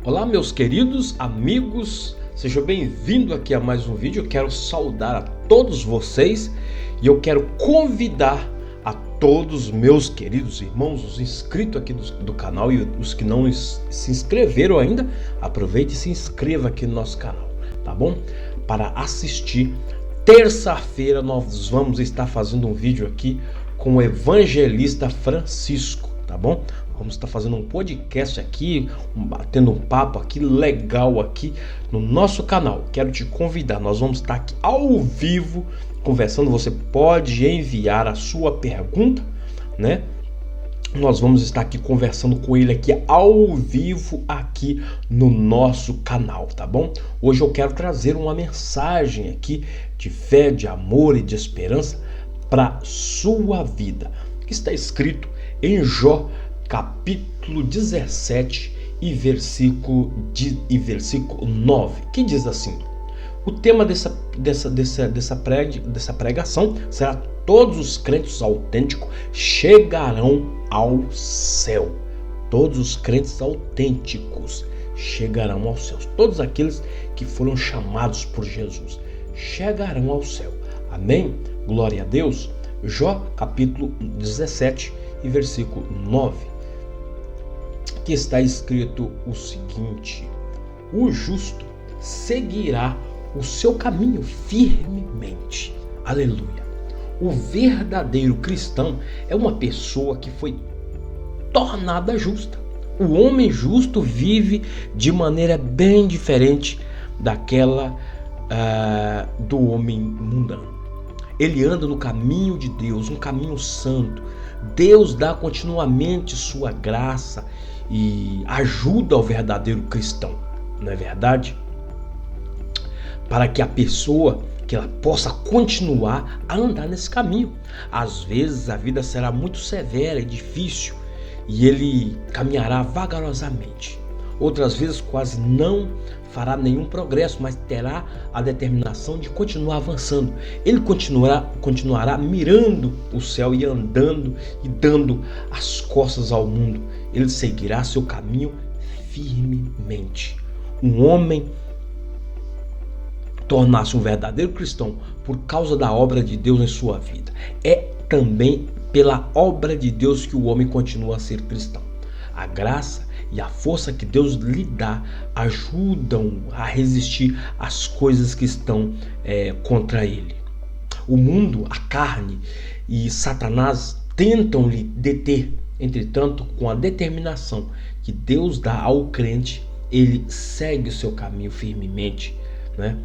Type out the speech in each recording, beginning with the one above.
Olá, meus queridos amigos, sejam bem-vindos aqui a mais um vídeo. Eu quero saudar a todos vocês e eu quero convidar a todos os meus queridos irmãos, os inscritos aqui do canal e os que não se inscreveram ainda, aproveite e se inscreva aqui no nosso canal, tá bom? Para assistir. Terça-feira nós vamos estar fazendo um vídeo aqui com o evangelista Francisco, tá bom? Vamos estar fazendo um podcast aqui, batendo um papo aqui legal aqui no nosso canal. Quero te convidar, nós vamos estar aqui ao vivo conversando. Você pode enviar a sua pergunta, né? Nós vamos estar aqui conversando com ele aqui ao vivo aqui no nosso canal, tá bom? Hoje eu quero trazer uma mensagem aqui de fé, de amor e de esperança para sua vida, que está escrito em Jó capítulo 17 e versículo 9, que diz assim: o tema dessa pregação será: todos os crentes autênticos chegarão ao céu. Todos os crentes autênticos chegarão ao céu. Todos aqueles que foram chamados por Jesus chegarão ao céu. Amém? Glória a Deus. Jó capítulo 17 e versículo 9, que está escrito o seguinte: o justo seguirá o seu caminho firmemente. Aleluia. O verdadeiro cristão é uma pessoa que foi tornada justa. O homem justo vive de maneira bem diferente daquela do homem mundano. Ele anda no caminho de Deus, um caminho santo. Deus dá continuamente sua graça e ajuda ao verdadeiro cristão, não é verdade? Para que a pessoa, que ela possa continuar a andar nesse caminho. Às vezes a vida será muito severa e difícil e ele caminhará vagarosamente. Outras vezes quase não fará nenhum progresso, mas terá a determinação de continuar avançando. Ele continuará mirando o céu e andando e dando as costas ao mundo. Ele seguirá seu caminho firmemente. Um homem tornar-se um verdadeiro cristão por causa da obra de Deus em sua vida. É também pela obra de Deus que o homem continua a ser cristão. A graça e a força que Deus lhe dá ajudam a resistir às coisas que estão contra ele. O mundo, a carne e Satanás tentam lhe deter. Entretanto, com a determinação que Deus dá ao crente, ele segue o seu caminho firmemente, né?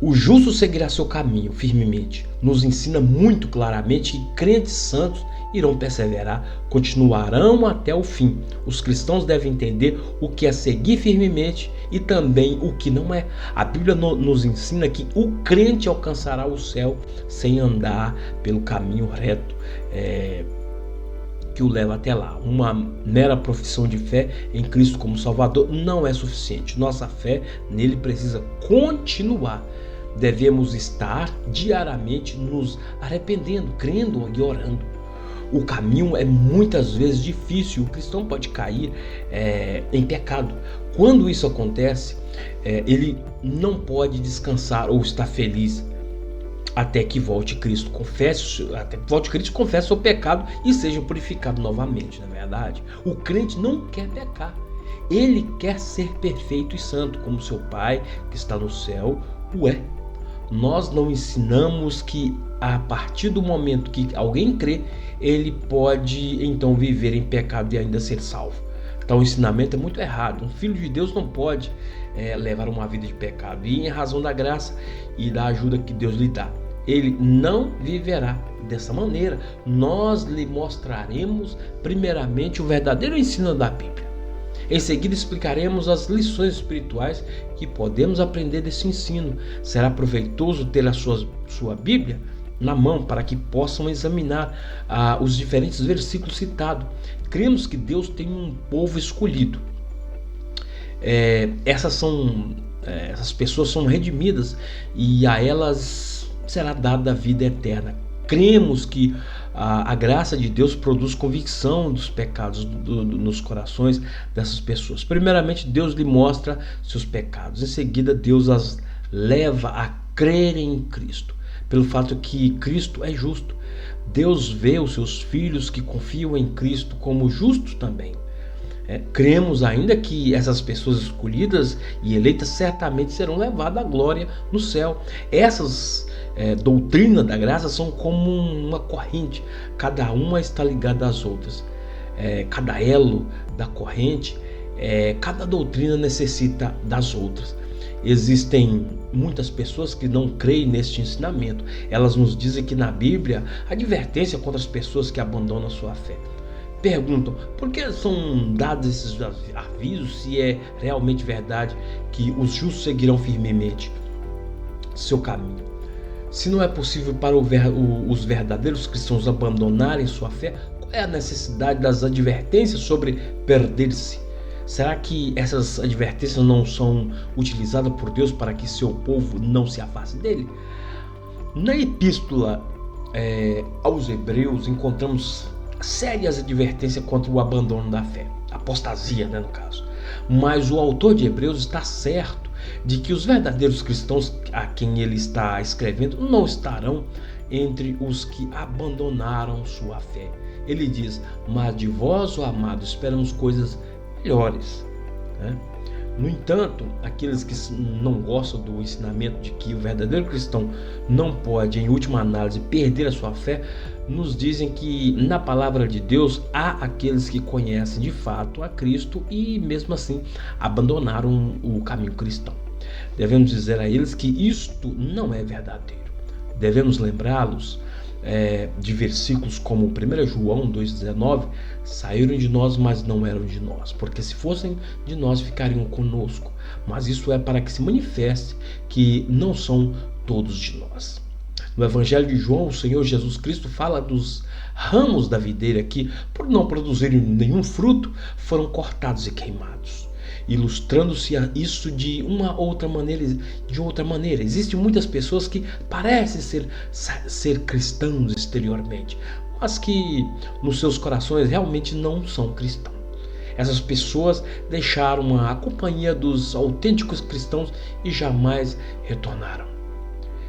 O justo seguirá seu caminho firmemente. Nos ensina muito claramente que crentes santos irão perseverar, continuarão até o fim. Os cristãos devem entender o que é seguir firmemente e também o que não é. A Bíblia nos ensina que o crente alcançará o céu sem andar pelo caminho reto que o leva até lá. Uma mera profissão de fé em Cristo como Salvador não é suficiente. Nossa fé nele precisa continuar. Devemos estar diariamente nos arrependendo, crendo e orando. O caminho é muitas vezes difícil. O cristão pode cair em pecado. Quando isso acontece, ele não pode descansar ou estar feliz até que volte Cristo, confesse o pecado e seja purificado novamente, não é verdade? O crente não quer pecar. Ele quer ser perfeito e santo, como seu Pai que está no céu o é. Nós não ensinamos que a partir do momento que alguém crê, ele pode então viver em pecado e ainda ser salvo. Então o ensinamento é muito errado. Um filho de Deus não pode levar uma vida de pecado. E em razão da graça e da ajuda que Deus lhe dá, ele não viverá dessa maneira. Nós lhe mostraremos primeiramente o verdadeiro ensino da Bíblia. Em seguida explicaremos as lições espirituais que podemos aprender desse ensino. Será proveitoso ter a sua Bíblia na mão para que possam examinar os diferentes versículos citados. Cremos que Deus tem um povo escolhido. Essas pessoas são redimidas e a elas será dada a vida eterna. Cremos que A graça de Deus produz convicção dos pecados nos corações dessas pessoas. Primeiramente, Deus lhe mostra seus pecados. Em seguida, Deus as leva a crerem em Cristo, pelo fato que Cristo é justo. Deus vê os seus filhos que confiam em Cristo como justos também. Cremos ainda que essas pessoas escolhidas e eleitas certamente serão levadas à glória no céu. Essas doutrinas da graça são como uma corrente, cada uma está ligada às outras. Cada elo da corrente, cada doutrina necessita das outras. Existem muitas pessoas que não creem neste ensinamento. Elas nos dizem que na Bíblia há advertência contra as pessoas que abandonam a sua fé. Perguntam, por que são dados esses avisos se é realmente verdade que os justos seguirão firmemente seu caminho? Se não é possível para os verdadeiros cristãos abandonarem sua fé, qual é a necessidade das advertências sobre perder-se? Será que essas advertências não são utilizadas por Deus para que seu povo não se afaste dele? Na epístola aos Hebreus encontramos sérias advertências contra o abandono da fé, apostasia, no caso. Mas o autor de Hebreus está certo de que os verdadeiros cristãos a quem ele está escrevendo não estarão entre os que abandonaram sua fé. Ele diz, mas de vós, ó amado, esperamos coisas melhores. No entanto, aqueles que não gostam do ensinamento de que o verdadeiro cristão não pode, em última análise, perder a sua fé, nos dizem que na palavra de Deus há aqueles que conhecem de fato a Cristo e mesmo assim abandonaram o caminho cristão. Devemos dizer a eles que isto não é verdadeiro. Devemos lembrá-los de versículos como 1 João 2,19, saíram de nós, mas não eram de nós, porque se fossem de nós ficariam conosco, mas isso é para que se manifeste que não são todos de nós. No Evangelho de João, o Senhor Jesus Cristo fala dos ramos da videira que, por não produzirem nenhum fruto, foram cortados e queimados, ilustrando-se isso de outra maneira. Existem muitas pessoas que parecem ser cristãos exteriormente, mas que nos seus corações realmente não são cristãos. Essas pessoas deixaram a companhia dos autênticos cristãos e jamais retornaram.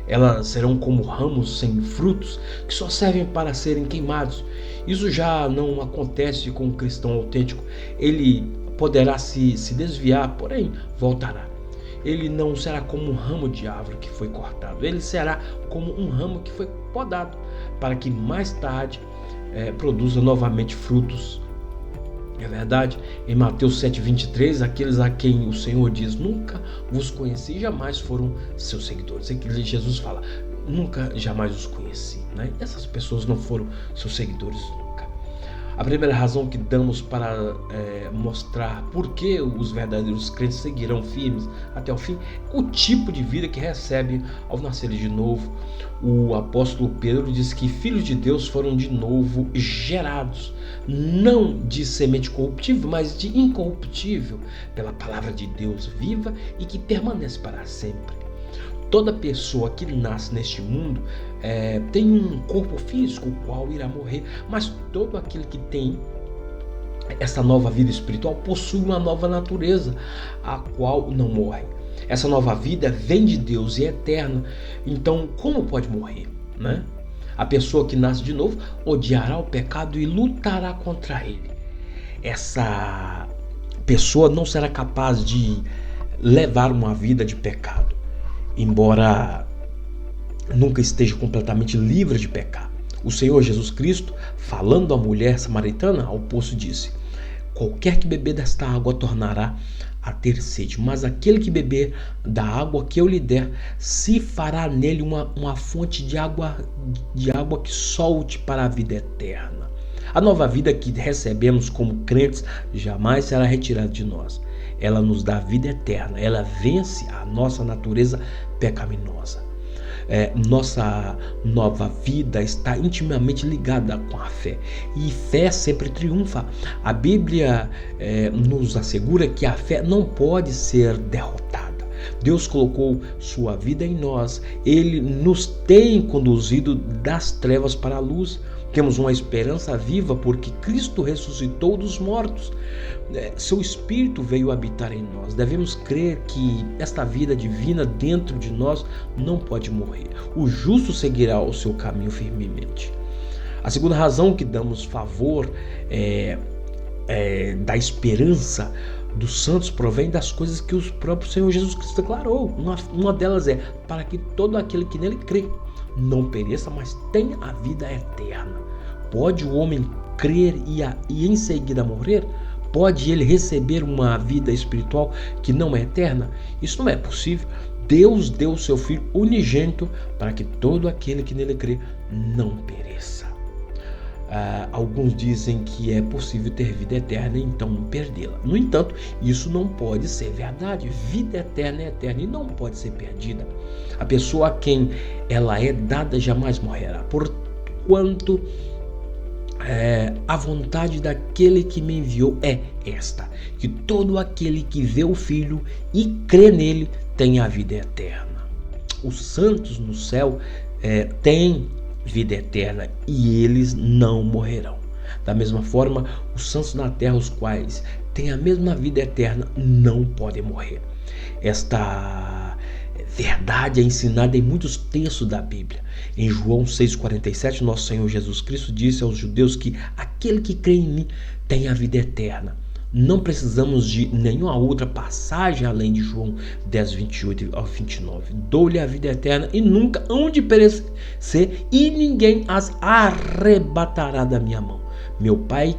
Elas serão como ramos sem frutos que só servem para serem queimados. Isso já não acontece com o cristão autêntico. Ele poderá se desviar, porém voltará. Ele não será como um ramo de árvore que foi cortado. Ele será como um ramo que foi podado, para que mais tarde produza novamente frutos. É verdade? Em Mateus 7,23, aqueles a quem o Senhor diz, nunca vos conheci, jamais foram seus seguidores. Aqui Jesus fala, nunca, jamais os conheci. Essas pessoas não foram seus seguidores nunca. A primeira razão que damos para mostrar por que os verdadeiros crentes seguirão firmes até o fim é o tipo de vida que recebem ao nascer de novo. O apóstolo Pedro diz que filhos de Deus foram de novo gerados, não de semente corruptível, mas de incorruptível, pela palavra de Deus viva e que permanece para sempre. Toda pessoa que nasce neste mundo tem um corpo físico, o qual irá morrer, mas todo aquele que tem essa nova vida espiritual possui uma nova natureza, a qual não morre. Essa nova vida vem de Deus e é eterna, então como pode morrer? A pessoa que nasce de novo odiará o pecado e lutará contra ele. Essa pessoa não será capaz de levar uma vida de pecado, embora nunca esteja completamente livre de pecar. O Senhor Jesus Cristo, falando à mulher samaritana ao poço, disse: qualquer que beber desta água tornará a ter sede, mas aquele que beber da água que eu lhe der, se fará nele uma fonte de água que solte para a vida eterna. A nova vida que recebemos como crentes jamais será retirada de nós. Ela nos dá vida eterna, ela vence a nossa natureza pecaminosa. Nossa nova vida está intimamente ligada com a fé, e fé sempre triunfa. A Bíblia nos assegura que a fé não pode ser derrotada. Deus colocou sua vida em nós, Ele nos tem conduzido das trevas para a luz. Temos uma esperança viva porque Cristo ressuscitou dos mortos. Seu Espírito veio habitar em nós. Devemos crer que esta vida divina dentro de nós não pode morrer. O justo seguirá o seu caminho firmemente. A segunda razão que damos favor da esperança dos santos provém das coisas que o próprio Senhor Jesus Cristo declarou. Uma delas é para que todo aquele que nele crê não pereça, mas tenha a vida eterna. Pode o homem crer e em seguida morrer? Pode ele receber uma vida espiritual que não é eterna? Isso não é possível. Deus deu o seu Filho unigênito para que todo aquele que nele crê não pereça. Alguns dizem que é possível ter vida eterna e então perdê-la. No entanto, isso não pode ser verdade. Vida eterna é eterna e não pode ser perdida. A pessoa a quem ela é dada jamais morrerá. Porquanto a vontade daquele que me enviou é esta: que todo aquele que vê o Filho e crê nele tenha a vida eterna. Os santos no céu têm vida eterna e eles não morrerão. Da mesma forma, os santos na terra, os quais têm a mesma vida eterna, não podem morrer. Esta verdade é ensinada em muitos textos da Bíblia. Em João 6,47, nosso Senhor Jesus Cristo disse aos judeus que aquele que crê em mim tem a vida eterna. Não precisamos de nenhuma outra passagem além de João 10, 28 ao 29. Dou-lhe a vida eterna e nunca hão de perecer, e ninguém as arrebatará da minha mão. Meu Pai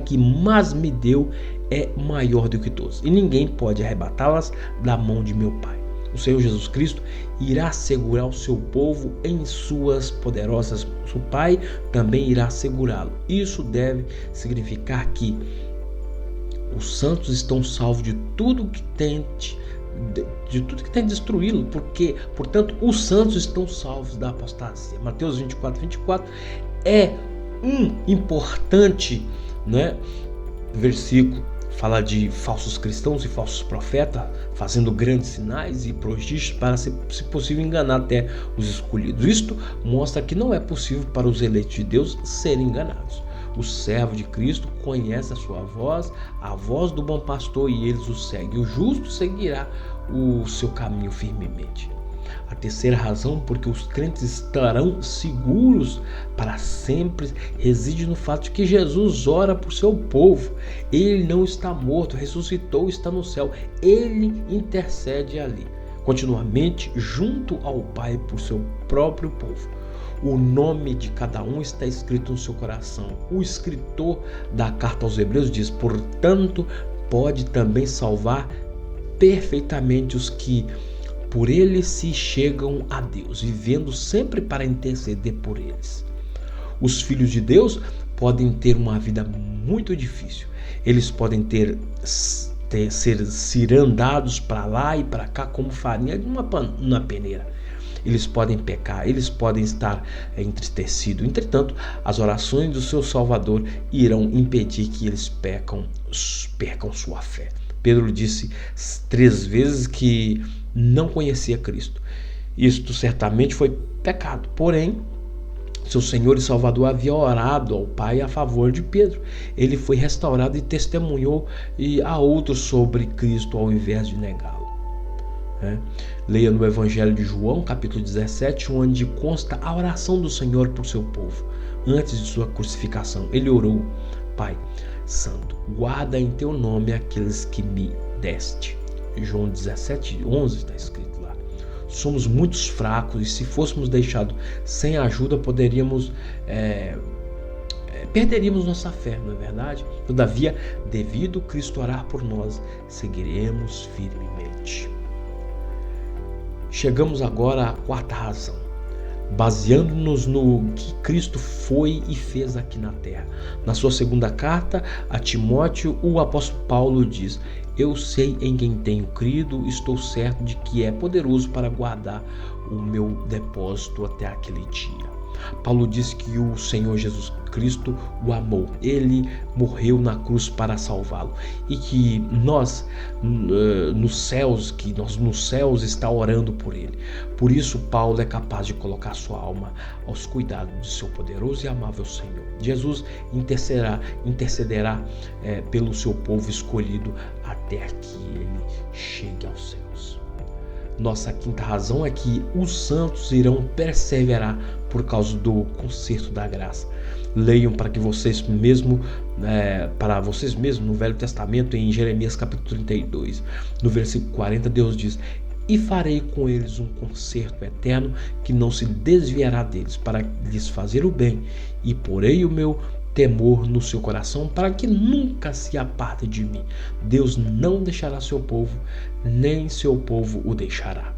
que mais me deu é maior do que todos, e ninguém pode arrebatá-las da mão de meu Pai. O Senhor Jesus Cristo irá segurar o seu povo em suas poderosas mãos. O Pai também irá segurá-lo. Isso deve significar que os santos estão salvos de tudo que tente destruí-lo, porque, portanto, os santos estão salvos da apostasia. Mateus 24 é um importante, versículo. Fala de falsos cristãos e falsos profetas fazendo grandes sinais e prodígios para, se possível, enganar até os escolhidos. Isto mostra que não é possível para os eleitos de Deus serem enganados. O servo de Cristo conhece a sua voz, a voz do bom pastor, e eles o seguem. O justo seguirá o seu caminho firmemente. A terceira razão, porque os crentes estarão seguros para sempre, reside no fato de que Jesus ora por seu povo. Ele não está morto, ressuscitou, está no céu. Ele intercede ali, continuamente junto ao Pai por seu próprio povo. O nome de cada um está escrito no seu coração. O escritor da carta aos Hebreus diz: portanto, pode também salvar perfeitamente os que por ele se chegam a Deus, vivendo sempre para interceder por eles. Os filhos de Deus podem ter uma vida muito difícil. Eles podem ser cirandados para lá e para cá como farinha de uma peneira. Eles podem pecar, eles podem estar entristecidos. Entretanto, as orações do seu Salvador irão impedir que eles percam sua fé. Pedro disse 3 vezes que não conhecia Cristo. Isto certamente foi pecado. Porém, seu Senhor e Salvador havia orado ao Pai a favor de Pedro. Ele foi restaurado e testemunhou a outros sobre Cristo ao invés de negá-lo. Leia no Evangelho de João, capítulo 17, onde consta a oração do Senhor por seu povo. Antes de sua crucificação, ele orou: Pai Santo, guarda em teu nome aqueles que me deste. João 17, 11 está escrito lá. Somos muito fracos e se fôssemos deixados sem ajuda, perderíamos nossa fé, não é verdade? Todavia, devido Cristo orar por nós, seguiremos firmemente. Chegamos agora à quarta razão, baseando-nos no que Cristo foi e fez aqui na terra. Na sua segunda carta a Timóteo, o apóstolo Paulo diz: eu sei em quem tenho crido, estou certo de que é poderoso para guardar o meu depósito até aquele dia. Paulo diz que o Senhor Jesus Cristo o amou. Ele morreu na cruz para salvá-lo. E que nós nos céus está orando por ele. Por isso Paulo é capaz de colocar sua alma aos cuidados de seu poderoso e amável Senhor. Jesus intercederá pelo seu povo escolhido até que ele chegue aos céus. Nossa quinta razão é que os santos irão perseverar por causa do concerto da graça. Leiam para vocês mesmos no Velho Testamento, em Jeremias capítulo 32, no versículo 40, Deus diz: e farei com eles um concerto eterno que não se desviará deles, para lhes fazer o bem, e porei o meu temor no seu coração, para que nunca se aparte de mim. Deus não deixará seu povo, nem seu povo o deixará.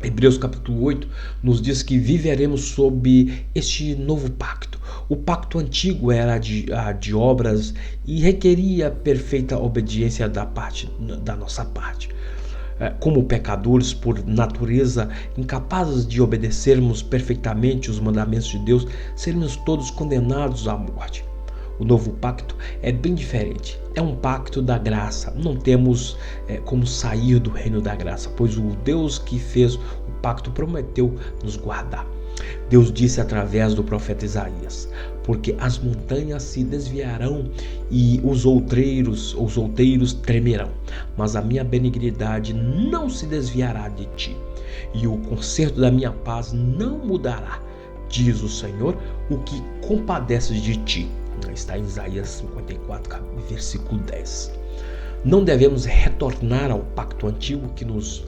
Hebreus capítulo 8 nos diz que viveremos sob este novo pacto. O pacto antigo era de obras e requeria perfeita obediência da nossa parte. Como pecadores por natureza, incapazes de obedecermos perfeitamente os mandamentos de Deus, seremos todos condenados à morte. O novo pacto é bem diferente. É um pacto da graça. Não temos como sair do reino da graça, pois o Deus que fez o pacto prometeu nos guardar. Deus disse através do profeta Isaías: porque as montanhas se desviarão e os outeiros tremerão, mas a minha benignidade não se desviará de ti, e o concerto da minha paz não mudará, diz o Senhor, o que compadece de ti. Está em Isaías 54, versículo 10. Não devemos retornar ao pacto antigo que nos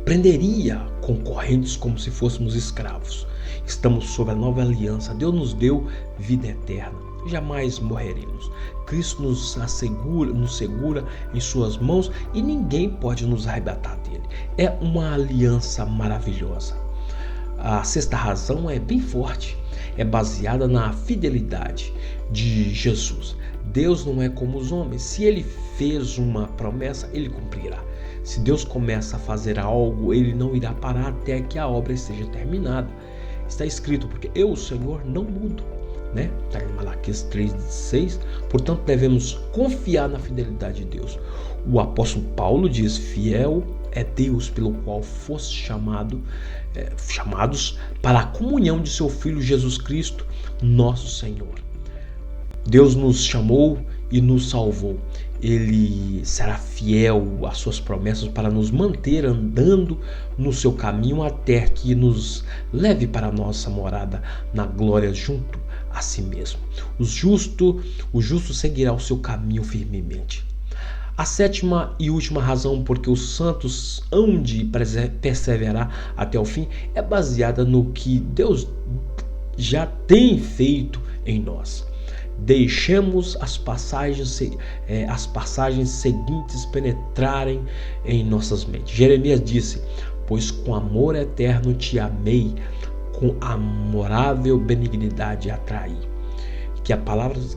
prenderia com correntes como se fôssemos escravos. Estamos sob a nova aliança. Deus nos deu vida eterna. Jamais morreremos. Cristo nos segura em suas mãos e ninguém pode nos arrebatar dele. É uma aliança maravilhosa. A sexta razão é bem forte. É baseada na fidelidade de Jesus. Deus não é como os homens. Se ele fez uma promessa, ele cumprirá. Se Deus começa a fazer algo, ele não irá parar até que a obra esteja terminada. Está escrito: porque eu, o Senhor, não mudo. Está em Malaquias 3,6. Portanto, devemos confiar na fidelidade de Deus. O apóstolo Paulo diz: fiel é Deus, pelo qual foste chamados para a comunhão de seu Filho Jesus Cristo, nosso Senhor. Deus nos chamou e nos salvou. Ele será fiel às suas promessas para nos manter andando no seu caminho até que nos leve para a nossa morada na glória junto a si mesmo. O justo seguirá o seu caminho firmemente. A sétima e última razão porque os santos hão de perseverar até o fim é baseada no que Deus já tem feito em nós. Deixemos as passagens seguintes penetrarem em nossas mentes. Jeremias disse: pois com amor eterno te amei, com amorável benignidade atraí. Que palavras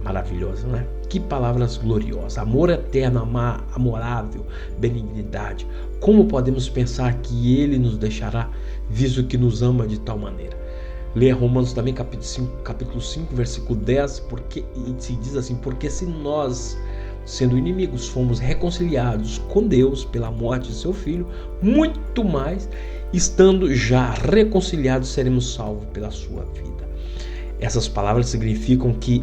maravilhosas, né? Que palavras gloriosas. Amor eterno, amorável, benignidade. Como podemos pensar que ele nos deixará, visto que nos ama de tal maneira? Leia Romanos também, capítulo 5, versículo 10, porque se diz assim: porque se nós, sendo inimigos, fomos reconciliados com Deus pela morte de seu Filho, muito mais, estando já reconciliados, seremos salvos pela sua vida. Essas palavras significam que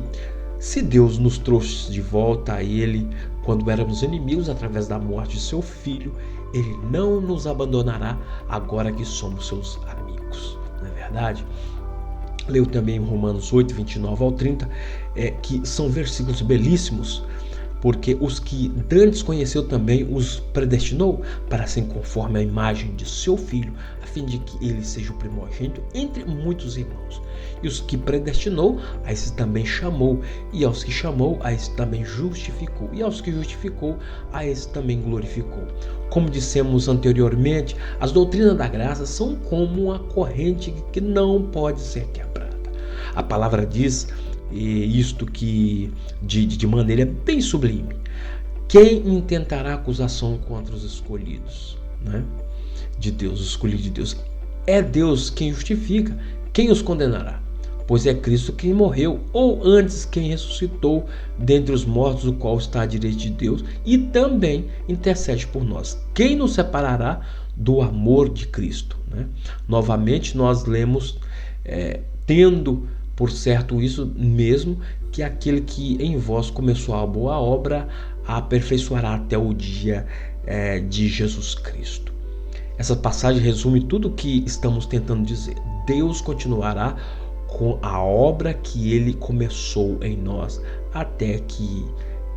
se Deus nos trouxe de volta a Ele quando éramos inimigos através da morte de seu Filho, Ele não nos abandonará agora que somos seus amigos. Não é verdade? Leio também em Romanos 8, 29 ao 30, que são versículos belíssimos, porque os que dantes conheceu também os predestinou para serem conforme a imagem de seu Filho, a fim de que ele seja o primogênito entre muitos irmãos. E os que predestinou, a esses também chamou, e aos que chamou, a esses também justificou, e aos que justificou, a esses também glorificou. Como dissemos anteriormente, as doutrinas da graça são como uma corrente que não pode ser quebrada. A palavra diz isto que de maneira bem sublime: quem intentará acusação contra os escolhidos, né, de Deus, os escolhidos de Deus? é Deus quem justifica, quem os condenará? Pois é Cristo quem morreu, ou antes quem ressuscitou dentre os mortos, o qual está à direita de Deus e também intercede por nós. Quem nos separará do amor de Cristo? Né? Novamente nós lemos, tendo por certo isso mesmo, que aquele que em vós começou a boa obra a aperfeiçoará até o dia de Jesus Cristo. Essa passagem resume tudo o que estamos tentando dizer. Deus continuará com a obra que Ele começou em nós até que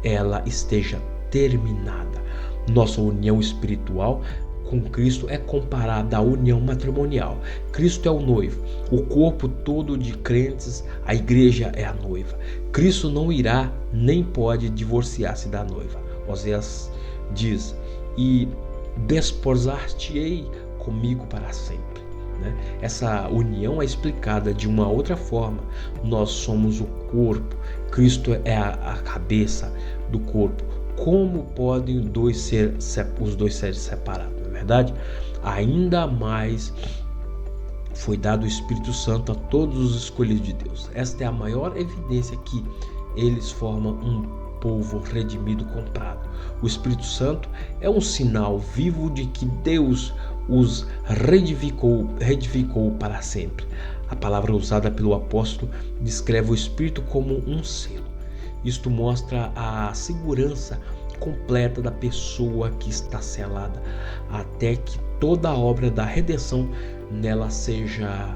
ela esteja terminada. Nossa união espiritual com Cristo é comparada à união matrimonial. Cristo é o noivo, o corpo todo de crentes, a igreja é a noiva. Cristo não irá nem pode divorciar-se da noiva. Oséias diz: e desposar-te-ei comigo para sempre. Essa união é explicada de uma outra forma. Nós somos o corpo, Cristo é a cabeça do corpo. Como podem os dois seres separados, não é verdade? Ainda mais foi dado o Espírito Santo a todos os escolhidos de Deus. Esta é a maior evidência que eles formam um povo redimido, comprado. O Espírito Santo é um sinal vivo de que Deus os reedificou para sempre. A palavra usada pelo apóstolo descreve o Espírito como um selo. Isto mostra a segurança completa da pessoa que está selada, até que toda a obra da redenção nela seja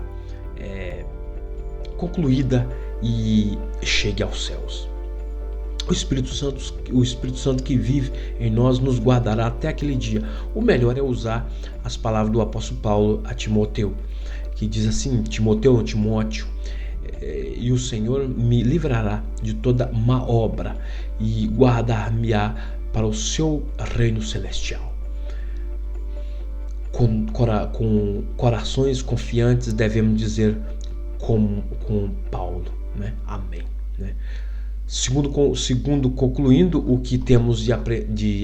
concluída e chegue aos céus. O Espírito Santo que vive em nós nos guardará até aquele dia. O melhor é usar as palavras do apóstolo Paulo a Timóteo, que diz assim: Timóteo, e o Senhor me livrará de toda má obra e guardar-me-á para o seu reino celestial. Com corações confiantes devemos dizer com Paulo, né? Amém. Né? Segundo, concluindo o que temos de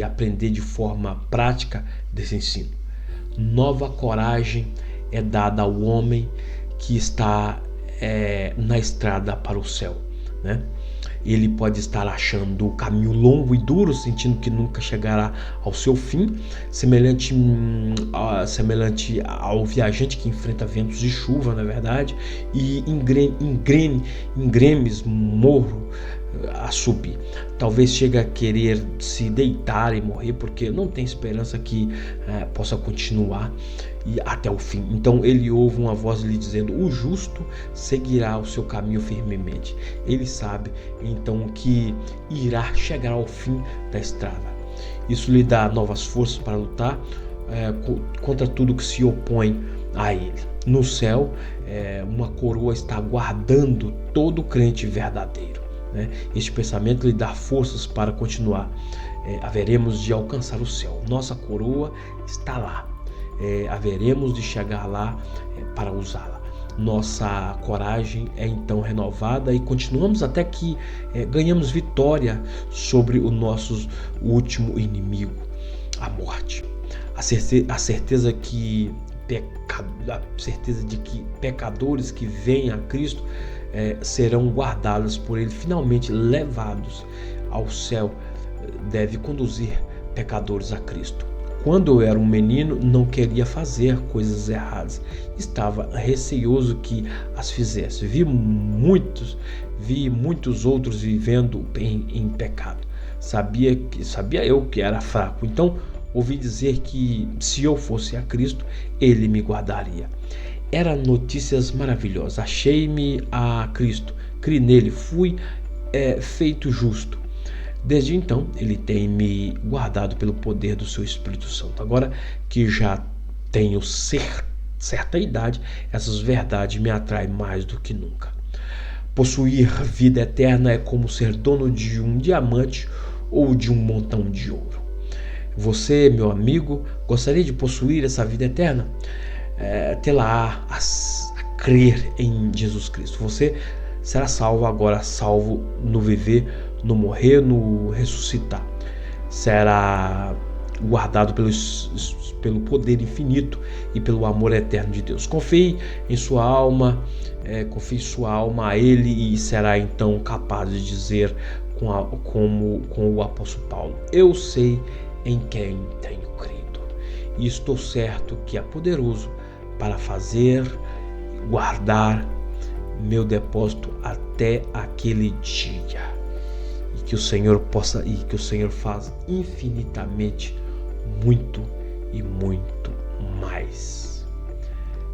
aprender de forma prática desse ensino. Nova coragem é dada ao homem que está na estrada para o céu. Né? Ele pode estar achando o caminho longo e duro, sentindo que nunca chegará ao seu fim, semelhante ao viajante que enfrenta ventos de chuva, na verdade, e ingremes morro a subir. Talvez chegue a querer se deitar e morrer porque não tem esperança que possa continuar e até o fim. Então ele ouve uma voz lhe dizendo: o justo seguirá o seu caminho firmemente. Ele sabe então que irá chegar ao fim da estrada. Isso lhe dá novas forças para lutar contra tudo que se opõe a ele. No céu, uma coroa está aguardando todo crente verdadeiro. Este pensamento lhe dá forças para continuar. Haveremos de alcançar o céu. Nossa coroa está lá. Haveremos de chegar lá para usá-la. Nossa coragem é então renovada e continuamos até que ganhamos vitória sobre o nosso último inimigo, a morte. A certeza de que pecadores que vêm a Cristo serão guardados por Ele, finalmente levados ao céu, deve conduzir pecadores a Cristo. Quando eu era um menino, não queria fazer coisas erradas, estava receoso que as fizesse. Vi muitos outros vivendo em pecado. Sabia eu que era fraco, então ouvi dizer que se eu fosse a Cristo, Ele me guardaria. Eram notícias maravilhosas. Achei-me a Cristo, criei nele, fui feito justo. Desde então, Ele tem me guardado pelo poder do seu Espírito Santo. Agora que já tenho certa idade, essas verdades me atraem mais do que nunca. Possuir vida eterna é como ser dono de um diamante ou de um montão de ouro. Você, meu amigo, gostaria de possuir essa vida eterna? Tê-la a crer em Jesus Cristo. Você será salvo agora, salvo no viver, no morrer, no ressuscitar. Será guardado pelo poder infinito e pelo amor eterno de Deus. Confie em sua alma, a Ele, e será então capaz de dizer como o apóstolo Paulo: eu sei em quem tenho crido, e estou certo que é poderoso para fazer guardar meu depósito até aquele dia, e que o Senhor faça infinitamente muito e muito mais.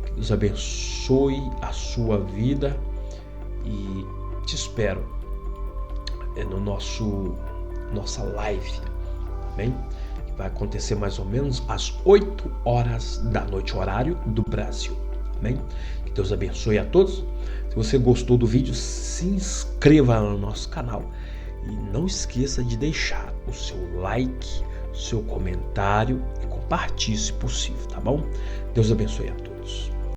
Que Deus abençoe a sua vida, e te espero no nossa live, amém? Que vai acontecer mais ou menos às 8 horas da noite, horário do Brasil, amém? Que Deus abençoe a todos. Se você gostou do vídeo, se inscreva no nosso canal e não esqueça de deixar o seu like, seu comentário e compartilhe se possível, tá bom? Deus abençoe a todos.